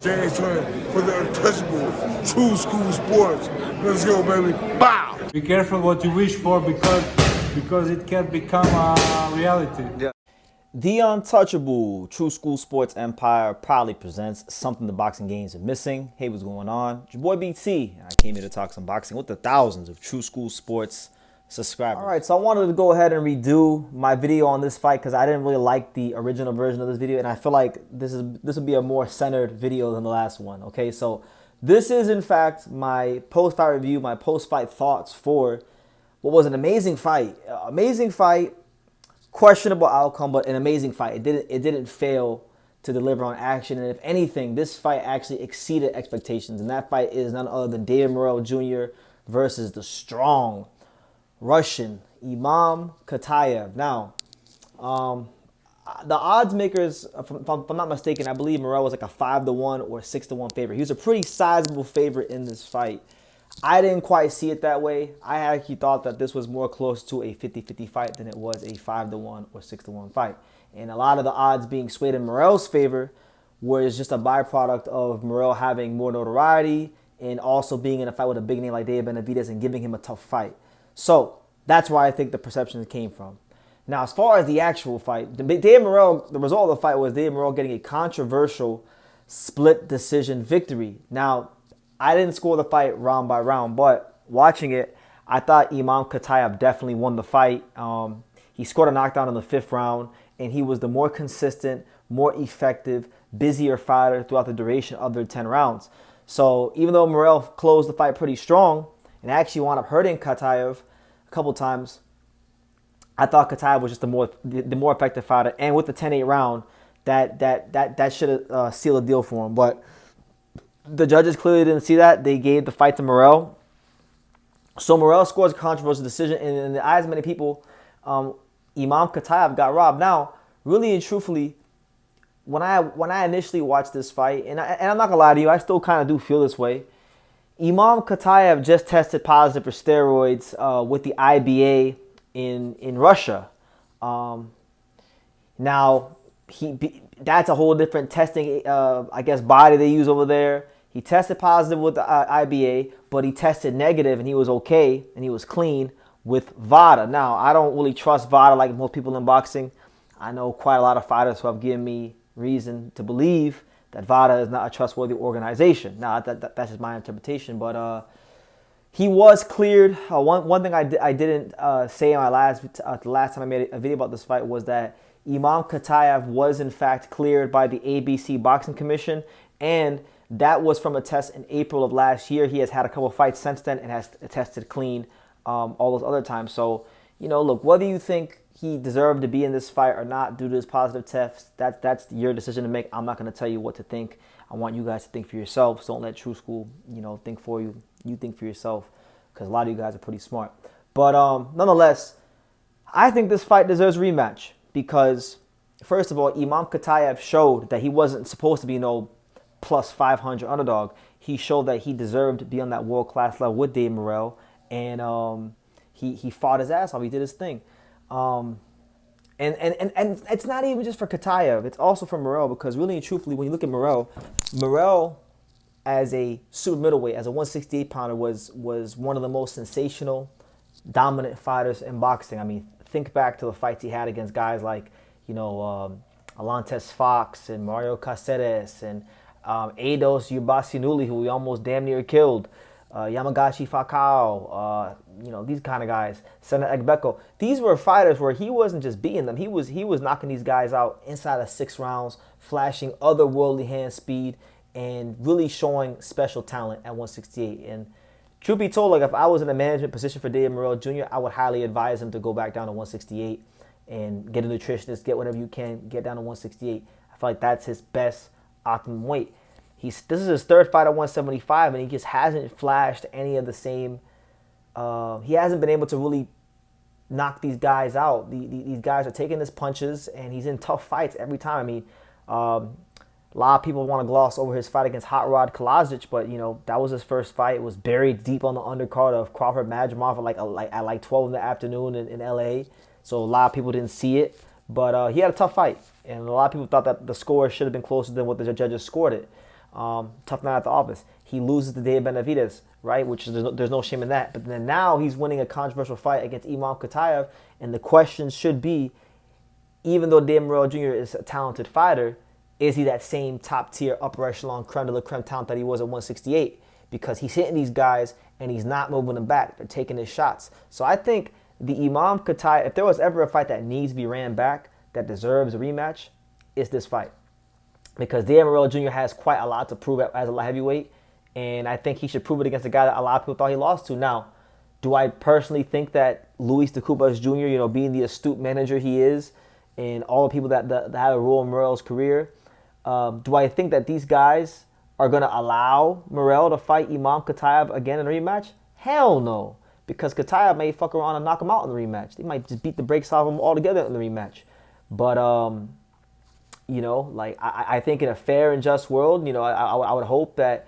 James Twin for the untouchable True School Sports. Let's go, baby. Bow! Be careful what you wish for because it can become a reality. Yeah. The Untouchable True School Sports Empire proudly presents something the boxing games are missing. Hey, what's going on? It's your boy BT. I came here to talk some boxing with the thousands of True School Sports subscribers. All right, so I wanted to go ahead and redo my video on this fight because I didn't really like the original version of this video, and I feel like this will be a more centered video than the last one. Okay, so this is in fact my post-fight review, my post-fight thoughts for what was an amazing fight. Questionable outcome, but an amazing fight. It didn't fail to deliver on action, and if anything, this fight actually exceeded expectations. And that fight is none other than David Morrell Jr. versus the strong Russian Imam Katayev. Now, the odds makers, if I'm not mistaken, I believe Morrell was like a 5-1 or 6-1 favorite. He was a pretty sizable favorite in this fight. I didn't quite see it that way. I actually thought that this was more close to a 50-50 fight than it was a 5-1 or 6-1 fight. And a lot of the odds being swayed in Morrell's favor was just a byproduct of Morrell having more notoriety and also being in a fight with a big name like David Benavidez and giving him a tough fight. So that's where I think the perception came from. Now, as far as the actual fight, David Morrell, the result of the fight was David Morrell getting a controversial split decision victory. Now, I didn't score the fight round by round, but watching it, I thought Imam Katayev definitely won the fight. He scored a knockdown in the 5th round, and he was the more consistent, more effective, busier fighter throughout the duration of their 10 rounds. So even though Morrell closed the fight pretty strong and actually wound up hurting Katayev a couple times, I thought Katayev was just the more effective fighter. And with the 10-8 round, that should have sealed the deal for him. But the judges clearly didn't see that. They gave the fight to Morrell. So Morrell scores a controversial decision, and in the eyes of many people, Imam Katayev got robbed. Now, really and truthfully, when I initially watched this fight, and I'm not gonna lie to you, I still kind of do feel this way. Imam Katayev just tested positive for steroids with the IBA in Russia. Now that's a whole different testing, I guess, body they use over there. He tested positive with the IBA, but he tested negative, and he was okay, and he was clean with VADA. Now, I don't really trust VADA like most people in boxing. I know quite a lot of fighters who have given me reason to believe that VADA is not a trustworthy organization. Now, that's just my interpretation, but he was cleared. One thing I didn't say in my the last time I made a video about this fight was that Imam Katayev was in fact cleared by the ABC Boxing Commission, and that was from a test in April of last year. He has had a couple fights since then and has tested clean all those other times. So, look, whether you think he deserved to be in this fight or not due to his positive test, that's your decision to make. I'm not going to tell you what to think. I want you guys to think for yourselves. Don't let True School, think for you. You think for yourself, because a lot of you guys are pretty smart. But nonetheless, I think this fight deserves a rematch because, first of all, Imam Katayev showed that he wasn't supposed to be no plus 500 underdog. He showed that he deserved to be on that world-class level with Dave Morrell, and he fought his ass off. He did his thing. And it's not even just for Katayev. It's also for Morrell because really and truthfully, when you look at Morrell as a super middleweight, as a 168-pounder, was one of the most sensational, dominant fighters in boxing. I mean, think back to the fights he had against guys like, Alontes Fox and Mario Caceres and Eidos Ubasinuli, who we almost damn near killed, Yamagashi Fakao, these kind of guys, Sena Egbeko. These were fighters where he wasn't just beating them. He was knocking these guys out inside of 6 rounds, flashing otherworldly hand speed, and really showing special talent at 168. And truth be told, like if I was in a management position for David Morrell Jr., I would highly advise him to go back down to 168 and get a nutritionist, get whatever you can, get down to 168. I feel like that's his best optimum weight. This is his 3rd fight at 175, and he just hasn't flashed any of the same. He hasn't been able to really knock these guys out. These guys are taking his punches, and he's in tough fights every time. I mean, a lot of people want to gloss over his fight against Hot Rod Kalajic, but that was his first fight. It was buried deep on the undercard of Crawford Madrimov at like 12 in the afternoon in LA. So a lot of people didn't see it, but he had a tough fight, and a lot of people thought that the score should have been closer than what the judges scored it. Tough night at the office. He loses to Dave Benavidez, right? Which is, there's no shame in that. But then now he's winning a controversial fight against Imam Katayev, and the question should be, even though Dave Morrell Jr. is a talented fighter, is he that same top tier, upper echelon, creme de la creme talent that he was at 168? Because he's hitting these guys and he's not moving them back. They're taking his shots. So I think the Imam Katayev, if there was ever a fight that needs to be ran back, that deserves a rematch, it's this fight. Because Dave Morrell Jr. has quite a lot to prove as a light heavyweight, and I think he should prove it against a guy that a lot of people thought he lost to. Now, do I personally think that Luis de Cubas Jr., being the astute manager he is, and all the people that have a role in Morrell's career, do I think that these guys are going to allow Morrell to fight Imam Katayev again in a rematch? Hell no. Because Katayev may fuck around and knock him out in the rematch. They might just beat the brakes off him altogether in the rematch. But, I think in a fair and just world, I would hope that,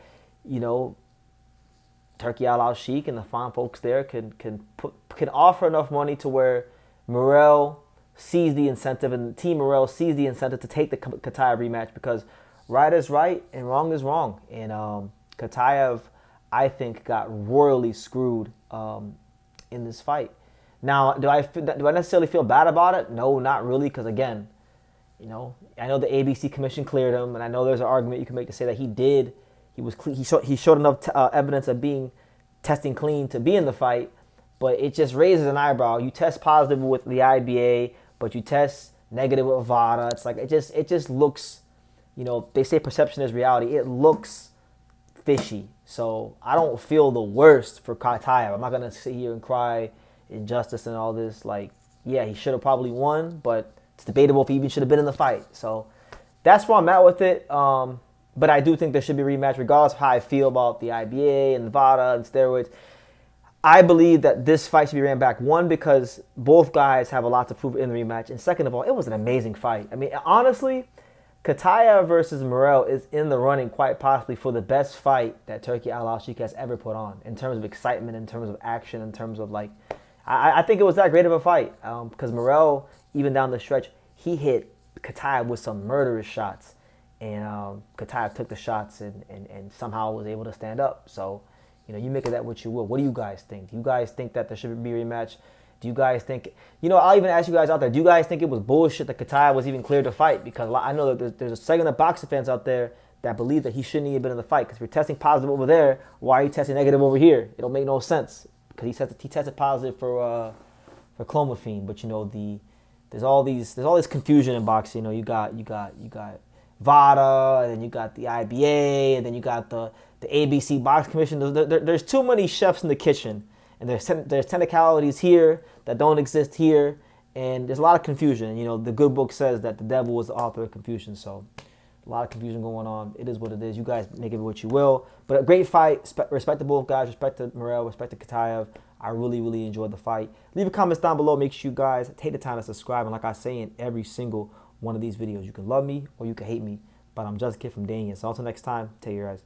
Turki Al-Sheikh and the fine folks there can offer enough money to where Morrell sees the incentive, and Team Morrell sees the incentive to take the Katayev rematch, because right is right and wrong is wrong. And Katayev, I think, got royally screwed in this fight. Now, do I necessarily feel bad about it? No, not really, because again, I know the ABC commission cleared him, and I know there's an argument you can make to say that he showed enough evidence of testing clean to be in the fight. But it just raises an eyebrow. You test positive with the IBA, but you test negative with VADA. It's like it just looks, they say perception is reality. It looks fishy. So I don't feel the worst for Katayev. I'm not gonna sit here and cry injustice and all this. Like, yeah, he should have probably won, but it's debatable if he even should have been in the fight. So that's where I'm at with it. But I do think there should be a rematch, regardless of how I feel about the IBA and the VADA and steroids. I believe that this fight should be ran back. One, because both guys have a lot to prove in the rematch. And second of all, it was an amazing fight. I mean, honestly, Katayev versus Morrell is in the running quite possibly for the best fight that Turki Al-Sheikh has ever put on, in terms of excitement, in terms of action, in terms of I think it was that great of a fight. Because Morrell, even down the stretch, he hit Katayev with some murderous shots. And Katayev took the shots and somehow was able to stand up. So, you make of that what you will. What do you guys think? Do you guys think that there should be a rematch? Do you guys think, I'll even ask you guys out there, do you guys think it was bullshit that Katayev was even cleared to fight? Because I know that there's a segment of boxing fans out there that believe that he shouldn't even have been in the fight. Because if you're testing positive over there, why are you testing negative over here? It don't make no sense. Because he tested positive for clomiphene. But, there's all this confusion in boxing. You got VADA, and then you got the IBA, and then you got the ABC Box Commission. There's too many chefs in the kitchen, and there's technicalities here that don't exist here, and there's a lot of confusion. The good book says that the devil was the author of confusion, so a lot of confusion going on. It is what it is. You guys make of it what you will. But a great fight. Respect to both guys. Respect to Morrell. Respect to Katayev. I really, really enjoyed the fight. Leave your comments down below. Make sure you guys take the time to subscribe. And like I say in every single one of these videos, you can love me or you can hate me, but I'm just a kid from Daniel. So until next time, take care, guys.